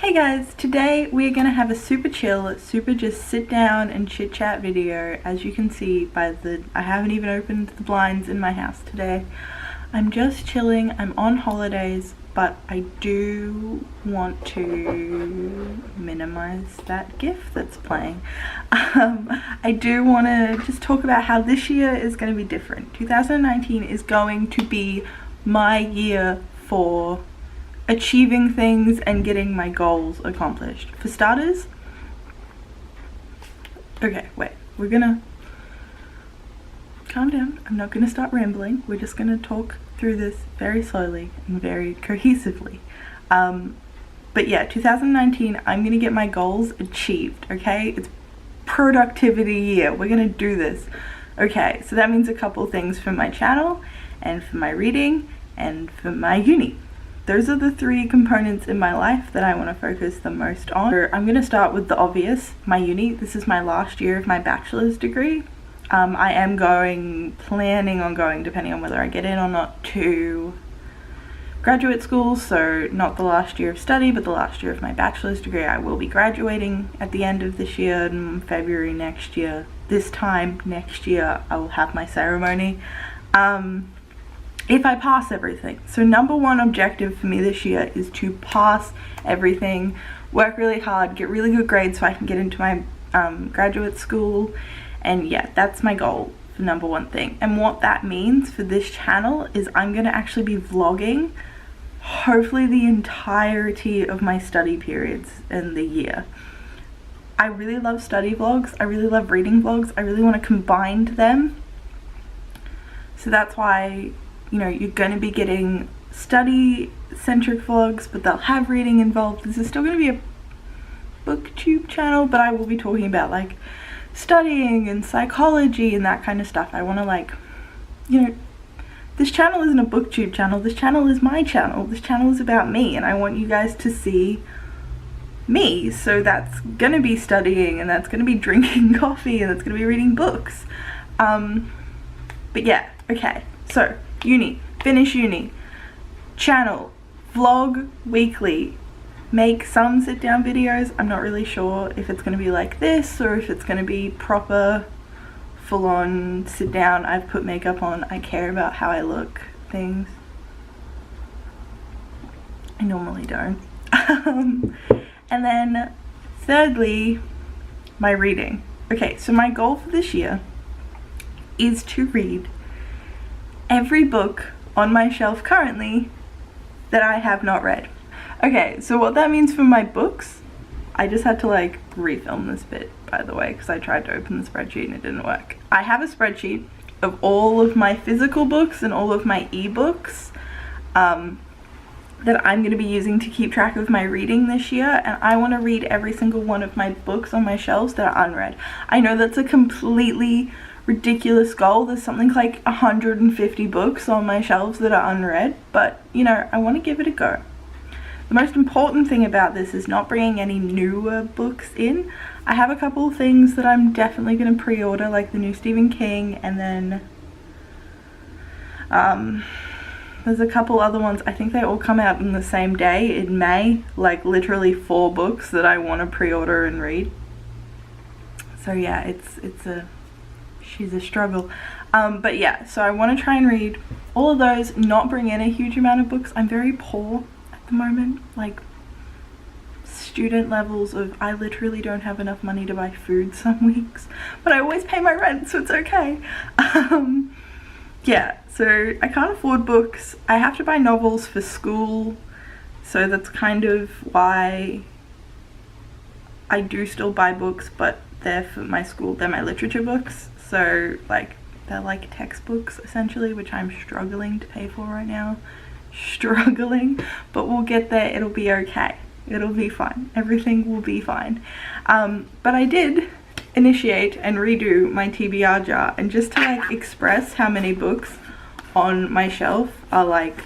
Hey guys, today we're gonna have a super chill, super just sit down and chit chat video. As you can see by I haven't even opened the blinds in my house today. I'm just chilling, I'm on holidays, but I do want to minimize that GIF that's playing. I do want to just talk about how this year is going to be different. 2019 is going to be my year for achieving things and getting my goals accomplished. For starters, okay, wait, we're gonna calm down. I'm not gonna start rambling. We're just gonna talk through this very slowly and very cohesively. But yeah, 2019, I'm gonna get my goals achieved, okay? It's productivity year. We're gonna do this. Okay, so that means a couple things for my channel and for my reading and for my uni. Those are the three components in my life that I want to focus the most on. So I'm going to start with the obvious, my uni. This is my last year of my bachelor's degree. I am planning on going, depending on whether I get in or not, to graduate school. So not the last year of study, but the last year of my bachelor's degree. I will be graduating at the end of this year, in February next year. This time next year, I will have my ceremony. If I pass everything. So number one objective for me this year is to pass everything, work really hard, get really good grades so I can get into my graduate school. And yeah, that's my goal for number one thing. And what that means for this channel is I'm going to actually be vlogging hopefully the entirety of my study periods in the year. I really love study vlogs. I really love reading vlogs. I really want to combine them. So that's why, you know, you're going to be getting study-centric vlogs, but they'll have reading involved. This is still going to be a booktube channel, but I will be talking about like studying and psychology and that kind of stuff. I want to, like, you know, this channel isn't a booktube channel. This channel is my channel. This channel is about me, and I want you guys to see me. So that's going to be studying, and that's going to be drinking coffee, and that's going to be reading books. But yeah, okay, so uni, finish uni, channel, vlog weekly, make some sit down videos. I'm not really sure if it's going to be like this or if it's going to be proper full on sit down. I've put makeup on, I care about how I look, things. I normally don't. And then thirdly, my reading. Okay, so my goal for this year is to read every book on my shelf currently that I have not read. Okay, so what that means for my books, I just had to like refilm this bit, by the way, because I tried to open the spreadsheet and it didn't work. I have a spreadsheet of all of my physical books and all of my ebooks that I'm going to be using to keep track of my reading this year, and I want to read every single one of my books on my shelves that are unread. I know that's a completely ridiculous goal. There's something like 150 books on my shelves that are unread, but you know, I want to give it a go. The most important thing about this is not bringing any newer books in. I have a couple of things that I'm definitely going to pre-order, like the new Stephen King, and then there's a couple other ones. I think they all come out in the same day in May, like literally 4 books that I want to pre-order and read. So yeah, she's a struggle. But yeah, so I want to try and read all of those, not bring in a huge amount of books. I'm very poor at the moment, like student levels of I literally don't have enough money to buy food some weeks, but I always pay my rent, so it's okay. Yeah, so I can't afford books. I have to buy novels for school, so that's kind of why I do still buy books, but they're for my school, they're my literature books. So like they're like textbooks essentially, which I'm struggling to pay for right now. Struggling, but we'll get there. It'll be okay. It'll be fine. Everything will be fine. But I did initiate and redo my TBR jar, and just to like express how many books on my shelf are like,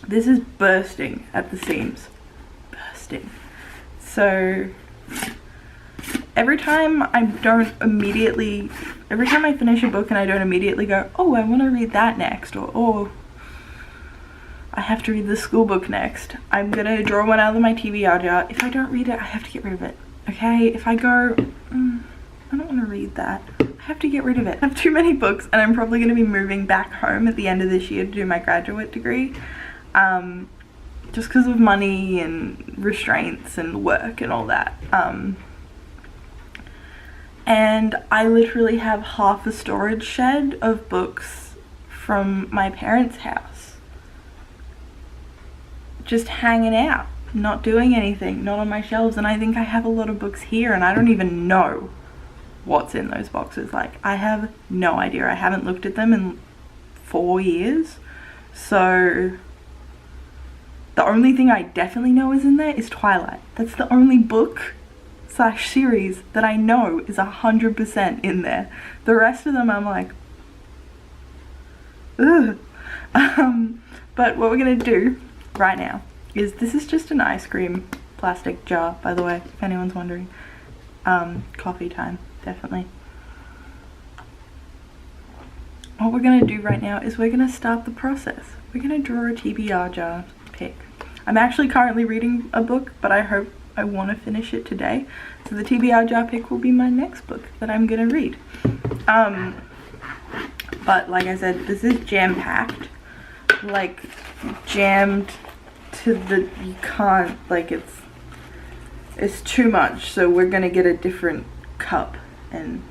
this is bursting at the seams. Bursting. So every time I finish a book and I don't immediately go, oh, I want to read that next, or oh, I have to read the school book next. I'm gonna draw one out of my TBR jar. If I don't read it, I have to get rid of it. Okay, if I go, I don't want to read that. I have to get rid of it. I have too many books, and I'm probably going to be moving back home at the end of this year to do my graduate degree. Just because of money and restraints and work and all that. And I literally have half a storage shed of books from my parents' house. Just hanging out, not doing anything, not on my shelves. And I think I have a lot of books here, and I don't even know what's in those boxes. Like, I have no idea. I haven't looked at them in 4 years. So the only thing I definitely know is in there is Twilight. That's the only book / series that I know is 100% in there. The rest of them I'm like, ugh. But what we're gonna do right now is, this is just an ice cream plastic jar, by the way, if anyone's wondering. Coffee time, definitely. What we're gonna do right now is we're gonna start the process. We're gonna draw a TBR jar pic. I'm actually currently reading a book, but I want to finish it today. So the TBR jar pic will be my next book that I'm gonna read. But like I said, this is jam-packed. Like, jammed to the, you can't, like, it's too much. So we're gonna get a different cup and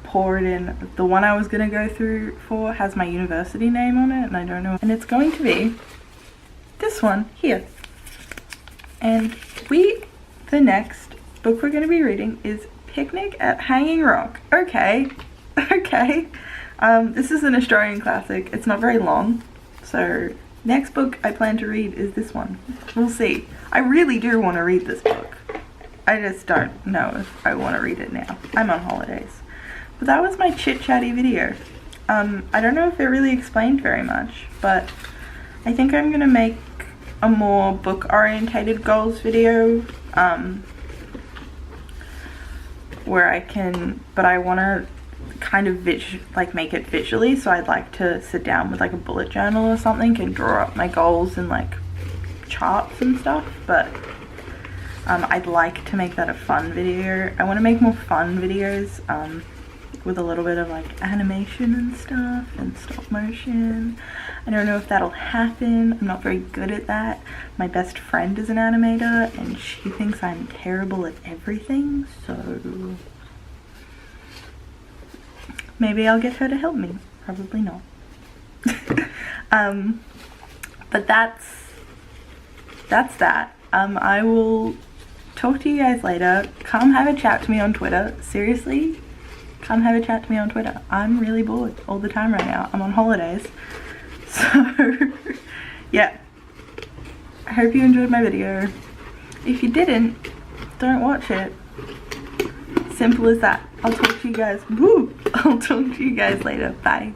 pour it in. The one I was gonna go through for has my university name on it, and I don't know. And it's going to be this one here. And the next book we're going to be reading is Picnic at Hanging Rock. Okay, okay. This is an Australian classic. It's not very long. So next book I plan to read is this one. We'll see. I really do want to read this book. I just don't know if I want to read it now. I'm on holidays. But that was my chit-chatty video. I don't know if it really explained very much, but I think I'm going to make a more book-orientated goals video, where I want to kind of make it visually, so I'd like to sit down with like a bullet journal or something and draw up my goals and like charts and stuff. But I'd like to make that a fun video. I want to make more fun videos, with a little bit of like animation and stuff and stop motion. I don't know if that'll happen. I'm not very good at that. My best friend is an animator and she thinks I'm terrible at everything, so maybe I'll get her to help me. Probably not. But that's that. I will talk to you guys later. Come have a chat to me on Twitter. Seriously, come have a chat to me on Twitter. I'm really bored all the time right now. I'm on holidays. So, yeah. I hope you enjoyed my video. If you didn't, don't watch it. Simple as that. I'll talk to you guys. I'll talk to you guys later. Bye.